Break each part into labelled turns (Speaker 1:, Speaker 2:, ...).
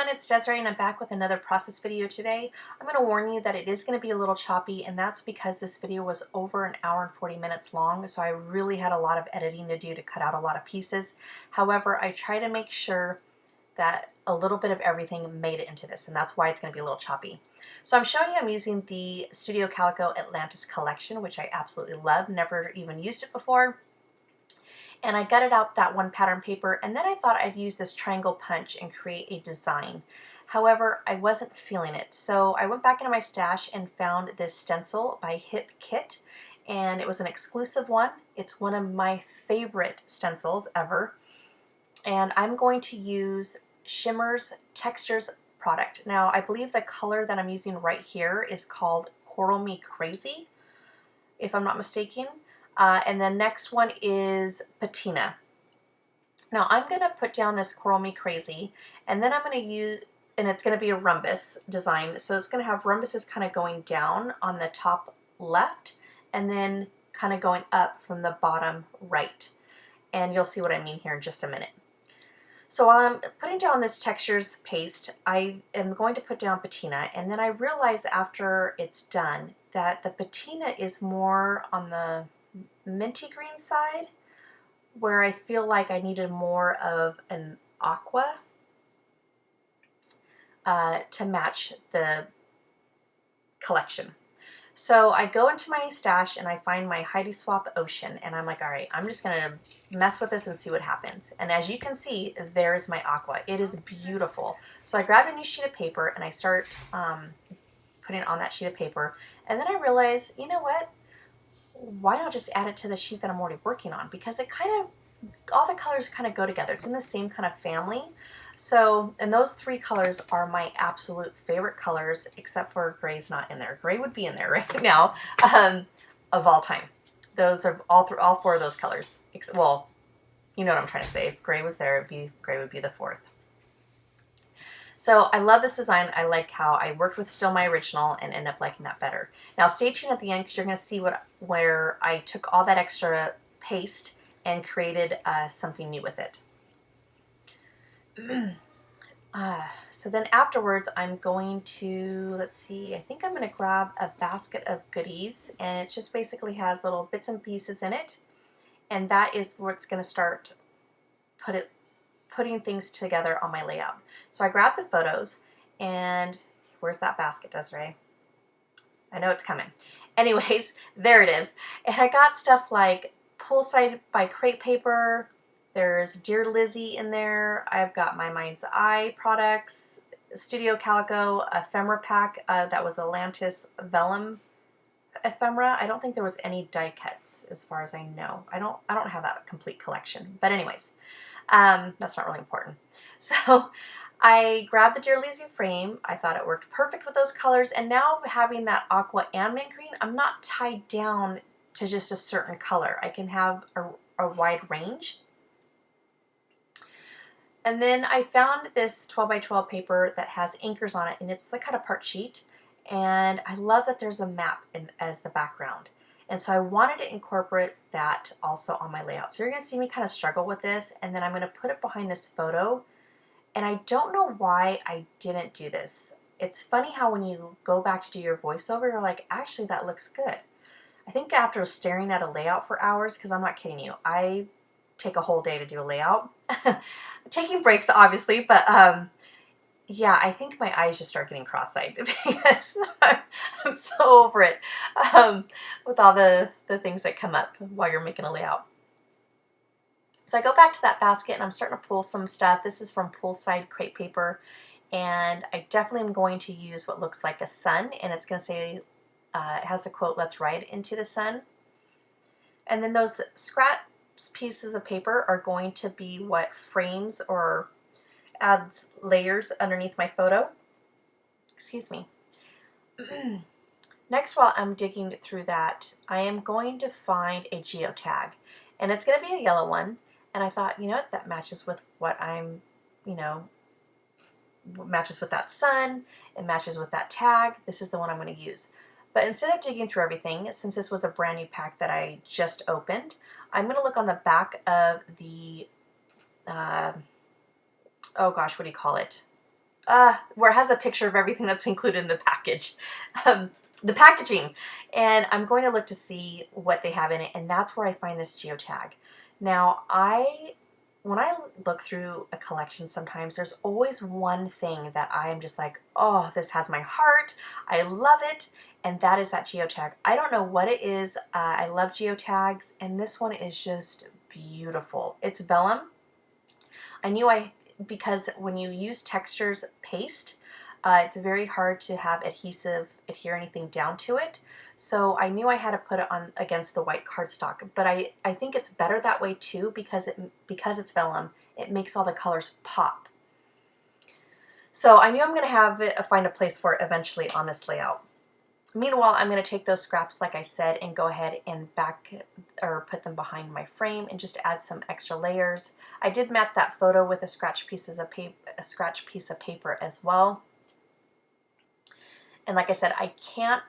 Speaker 1: It's Desiree and I'm back with another process video today. I'm going to warn you that it is going to be a little choppy, and that's because this video was over an hour and 40 minutes long, so I really had a lot of editing to do to cut out a lot of pieces. However, I try to make sure that a little bit of everything made it into this, and that's why it's going to be a little choppy. So I'm showing you I'm using the Studio Calico Atlantis collection, which I absolutely love, never even used it before. And I gutted out that one pattern paper, and then I thought I'd use this triangle punch and create a design. However, I wasn't feeling it, so I went back into my stash and found this stencil by Hip Kit, and it was an exclusive one. It's one of my favorite stencils ever, and I'm going to use Shimmer's Textures product. Now, I believe the color that I'm using right here is called Coral Me Crazy, if I'm not mistaken. And the next one is Patina. Now I'm going to put down this Coral Me Crazy, and then I'm going to use, and it's going to be a rhombus design, so it's going to have rhombuses kind of going down on the top left and then kind of going up from the bottom right. And you'll see what I mean here in just a minute. So I'm putting down this textures paste. I am going to put down patina, and then I realize after it's done that the patina is more on the minty green side, where I feel like I needed more of an aqua to match the collection. So I go into my stash and I find my Heidi Swap Ocean, and I'm like, all right, I'm just gonna mess with this and see what happens. And as you can see, there's my aqua. It is beautiful. So I grab a new sheet of paper and I start putting it on that sheet of paper, and then I realize, you know what? Why not just add it to the sheet that I'm already working on? Because it kind of, all the colors kind of go together. It's in the same kind of family. So, and those three colors are my absolute favorite colors, except for gray's not in there. Gray would be in there right now, of all time. Those are all four of those colors. Well, you know what I'm trying to say. If gray was there, gray would be the fourth. So I love this design. I like how I worked with still my original and ended up liking that better. Now stay tuned at the end, because you're going to see where I took all that extra paste and created something new with it. So then afterwards I'm going to, let's see, I think I'm going to grab a basket of goodies, and it just basically has little bits and pieces in it, and that is where it's going to start putting things together on my layout. So I grabbed the photos, and where's that basket, Desiree? I know it's coming. Anyways, there it is. And I got stuff like Poolside by Crepe Paper. There's Dear Lizzie in there. I've got my Mind's Eye products, Studio Calico ephemera pack. That was Atlantis Vellum ephemera. I don't think there was any die cuts as far as I know. I don't have that complete collection. But anyways, that's not really important. So I grabbed the Dear Lizzie frame. I thought it worked perfect with those colors, and now having that aqua and mint green, I'm not tied down to just a certain color. I can have a wide range. And then I found this 12 by 12 paper that has anchors on it, and it's the cut apart sheet, and I love that there's a map as the background. And so I wanted to incorporate that also on my layout. So you're going to see me kind of struggle with this, and then I'm going to put it behind this photo. And I don't know why I didn't do this. It's funny how when you go back to do your voiceover, you're like, actually, that looks good. I think after staring at a layout for hours, because I'm not kidding you, I take a whole day to do a layout. Taking breaks, obviously, but yeah, I think my eyes just start getting cross-eyed because I'm so over it with all the things that come up while you're making a layout. So I go back to that basket and I'm starting to pull some stuff. This is from Poolside Crepe Paper, and I definitely am going to use what looks like a sun, and it's going to say, it has the quote, "Let's ride into the sun." And then those scrap pieces of paper are going to be what frames or adds layers underneath my photo. Excuse me. Next, while I'm digging through that, I am going to find a geotag, and it's going to be a yellow one. And I thought, you know what, that matches with what I'm, matches with that sun, it matches with that tag. This is the one I'm going to use. But instead of digging through everything, since this was a brand new pack that I just opened, I'm going to look on the back of the, oh gosh, what do you call it? where it has a picture of everything that's included in the package, the packaging. And I'm going to look to see what they have in it, and that's where I find this geotag. Now, when I look through a collection sometimes, there's always one thing that I am just like, oh, this has my heart. I love it. And that is that geotag. I don't know what it is. I love geotags, and this one is just beautiful. It's vellum. I knew because when you use textures paste, it's very hard to have adhesive adhere anything down to it. So I knew I had to put it on against the white cardstock, but I think it's better that way too, because it's vellum, it makes all the colors pop. So I knew I'm going to find a place for it eventually on this layout. Meanwhile, I'm going to take those scraps, like I said, and go ahead and put them behind my frame and just add some extra layers. I did mat that photo with a scratch piece of paper as well. And like I said, I can't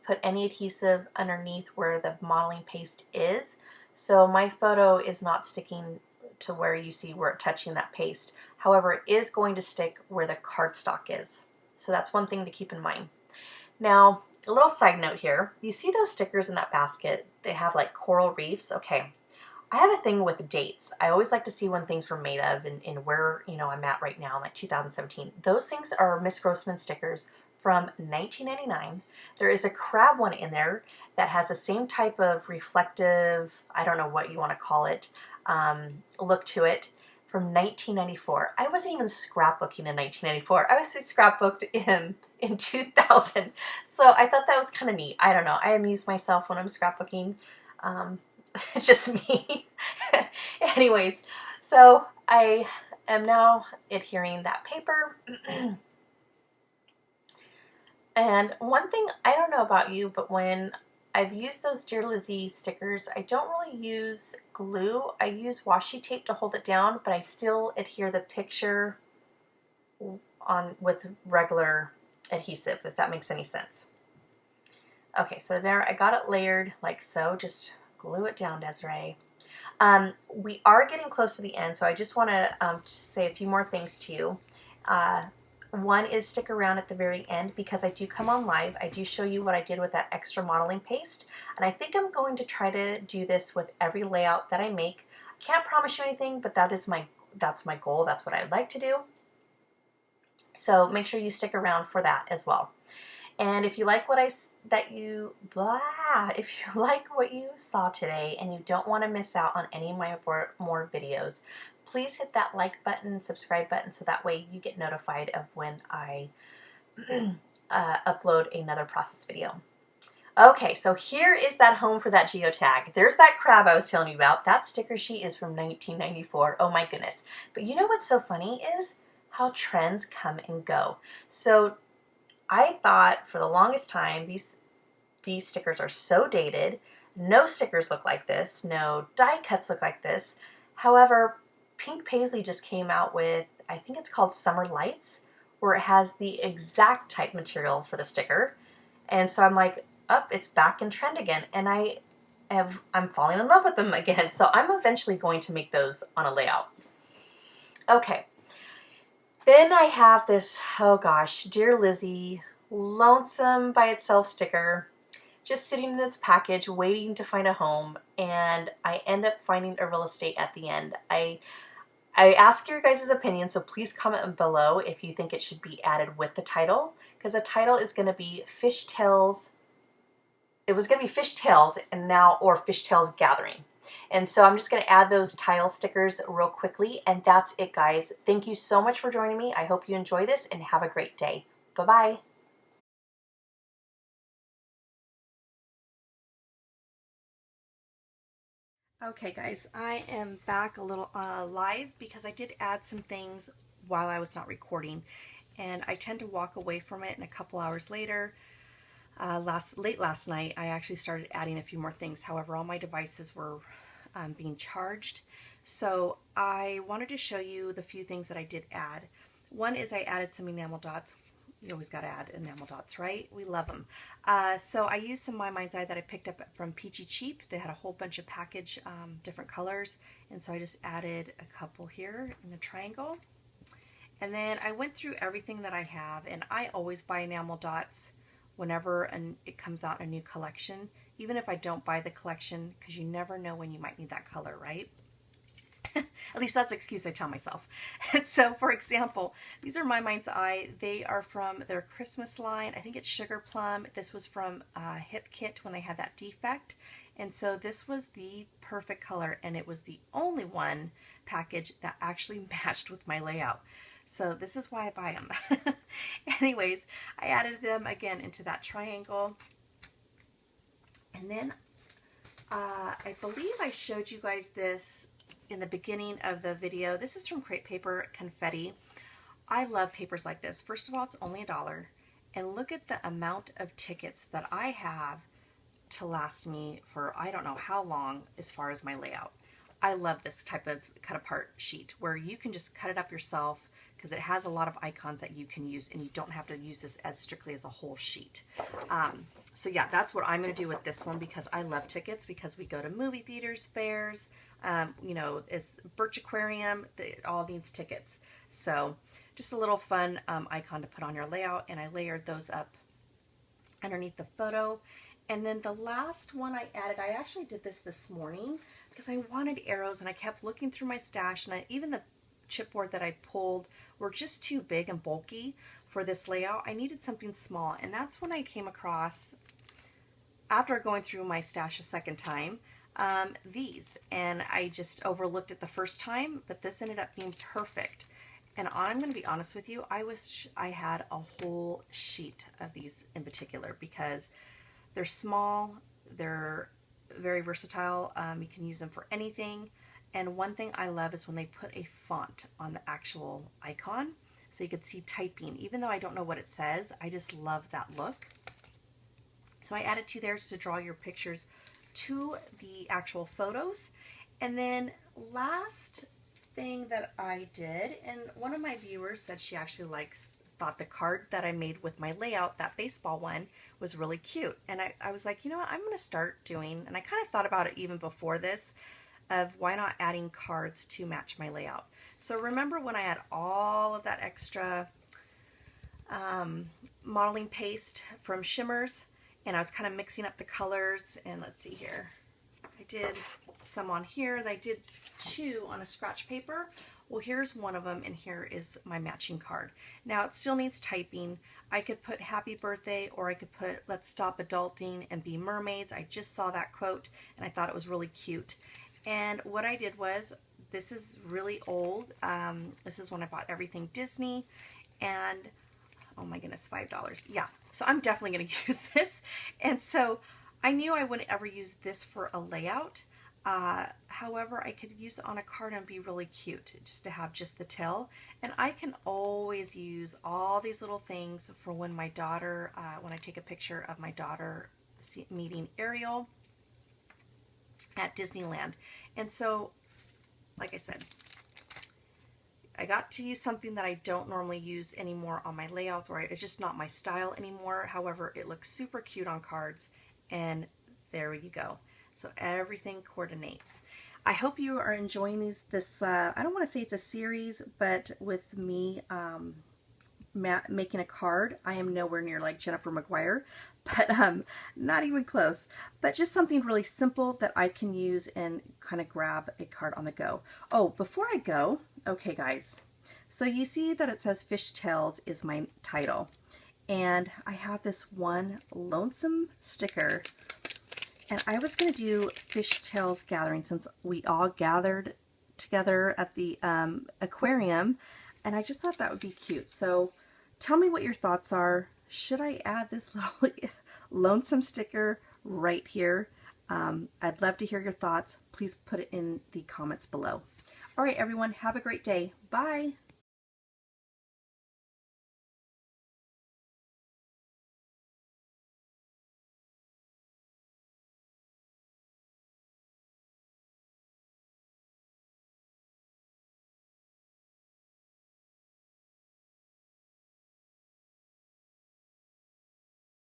Speaker 1: put any adhesive underneath where the modeling paste is, so my photo is not sticking to where you see where it's touching that paste. However, it is going to stick where the cardstock is. So that's one thing to keep in mind. Now, a little side note here. You see those stickers in that basket? They have like coral reefs. Okay, I have a thing with dates. I always like to see when things were made of and where, you know, I'm at right now, like 2017. Those things are Miss Grossman stickers from 1999. There is a crab one in there that has the same type of reflective, I don't know what you want to call it, look to it, from 1994. I wasn't even scrapbooking in 1994. I was scrapbooked in 2000. So I thought that was kind of neat. I don't know. I amuse myself when I'm scrapbooking. It's just me. Anyways, so I am now adhering that paper. And one thing, I don't know about you, but when I've used those Dear Lizzie stickers, I don't really use glue. I use washi tape to hold it down, but I still adhere the picture on with regular adhesive, if that makes any sense. Okay, so there I got it layered like so. Just glue it down, Desiree. We are getting close to the end, so I just want to say a few more things to you. One is stick around at the very end, because I do come on live. I do show you what I did with that extra modeling paste, and I think I'm going to try to do this with every layout that I make. I can't promise you anything, but that's my goal. That's what I'd like to do. So make sure you stick around for that as well. And if you like if you like what you saw today and you don't want to miss out on any of my more videos, please hit that like button, subscribe button, so that way you get notified of when I upload another process video. Okay, so here is that home for that geotag. There's that crab I was telling you about. That sticker sheet is from 1994. Oh my goodness. But you know what's so funny is how trends come and go. So I thought for the longest time these stickers are so dated. No stickers look like this. No die cuts look like this. However, Pink Paisley just came out with, I think it's called Summer Lights, where it has the exact type material for the sticker. And so I'm like, oh, it's back in trend again. And I'm falling in love with them again. So I'm eventually going to make those on a layout. Okay. Then I have this, oh gosh, Dear Lizzie, Lonesome by Itself sticker, just sitting in its package waiting to find a home, and I end up finding a real estate at the end. I ask your guys' opinion, so please comment below if you think it should be added with the title, because the title is going to be Fishtails. It was going to be Fishtails or Fishtails Gathering. And so I'm just going to add those tile stickers real quickly, and that's it, guys. Thank you so much for joining me. I hope you enjoy this and have a great day. Bye-bye. Okay, guys, I am back a little live because I did add some things while I was not recording, and I tend to walk away from it, and a couple hours later, late last night, I actually started adding a few more things. However, all my devices were being charged, so I wanted to show you the few things that I did add. One is I added some enamel dots. You always got to add enamel dots, right? We love them. So I used some My Mind's Eye that I picked up from Peachy Cheap. They had a whole bunch of package, different colors, and so I just added a couple here in a triangle. And then I went through everything that I have, and I always buy enamel dots whenever it comes out in a new collection, even if I don't buy the collection, because you never know when you might need that color, right? At least that's the excuse I tell myself. And so, for example, these are My Mind's Eye. They are from their Christmas line. I think it's Sugar Plum. This was from Hip Kit when they had that defect. And so this was the perfect color, and it was the only one package that actually matched with my layout. So this is why I buy them. Anyways, I added them again into that triangle. And then I believe I showed you guys this in the beginning of the video. This is from Crepe Paper Confetti. I love papers like this. First of all, it's only $1. And look at the amount of tickets that I have to last me for I don't know how long as far as my layout. I love this type of cut apart sheet where you can just cut it up yourself, because it has a lot of icons that you can use, and you don't have to use this as strictly as a whole sheet. So yeah, that's what I'm going to do with this one, because I love tickets, because we go to movie theaters, fairs, you know, it's Birch Aquarium, it all needs tickets. So just a little fun icon to put on your layout, and I layered those up underneath the photo. And then the last one I added, I actually did this morning because I wanted arrows, and I kept looking through my stash, and even the chipboard that I pulled were just too big and bulky for this layout. I needed something small, and that's when I came across, after going through my stash a second time, these. And I just overlooked it the first time, but this ended up being perfect. And I'm going to be honest with you, I wish I had a whole sheet of these in particular, because they're small, they're very versatile, you can use them for anything. And one thing I love is when they put a font on the actual icon, so you could see typing. Even though I don't know what it says, I just love that look. So I added 2 there to draw your pictures to the actual photos. And then last thing that I did, and one of my viewers said she actually thought the card that I made with my layout, that baseball one, was really cute. And I was like, you know what, I'm going to start doing, and I kind of thought about it even before this, of why not adding cards to match my layout. So remember when I had all of that extra modeling paste from Shimmers, and I was kind of mixing up the colors, and let's see here, I did some on here, I did 2 on a scratch paper. Well, here's one of them, and here is my matching card. Now, it still needs typing. I could put happy birthday, or I could put let's stop adulting and be mermaids. I just saw that quote, and I thought it was really cute. And what I did was, this is really old. This is when I bought everything Disney, and oh my goodness, $5. Yeah, so I'm definitely going to use this. And so I knew I wouldn't ever use this for a layout. However, I could use it on a card and be really cute, just to have just the tail. And I can always use all these little things for when my daughter, when I take a picture of my daughter meeting Ariel at Disneyland. And so, like I said, I got to use something that I don't normally use anymore on my layouts, or it's just not my style anymore. However, it looks super cute on cards, and there you go. So everything coordinates. I hope you are enjoying this, I don't want to say it's a series, but with me making a card. I am nowhere near like Jennifer McGuire, but not even close. But just something really simple that I can use and kind of grab a card on the go. Oh, before I go, okay guys, so you see that it says Fish Tales is my title. And I have this one lonesome sticker. And I was going to do Fish Tales Gathering, since we all gathered together at the aquarium, and I just thought that would be cute. So tell me what your thoughts are. Should I add this little lonesome sticker right here? I'd love to hear your thoughts. Please put it in the comments below. All right, everyone, have a great day. Bye.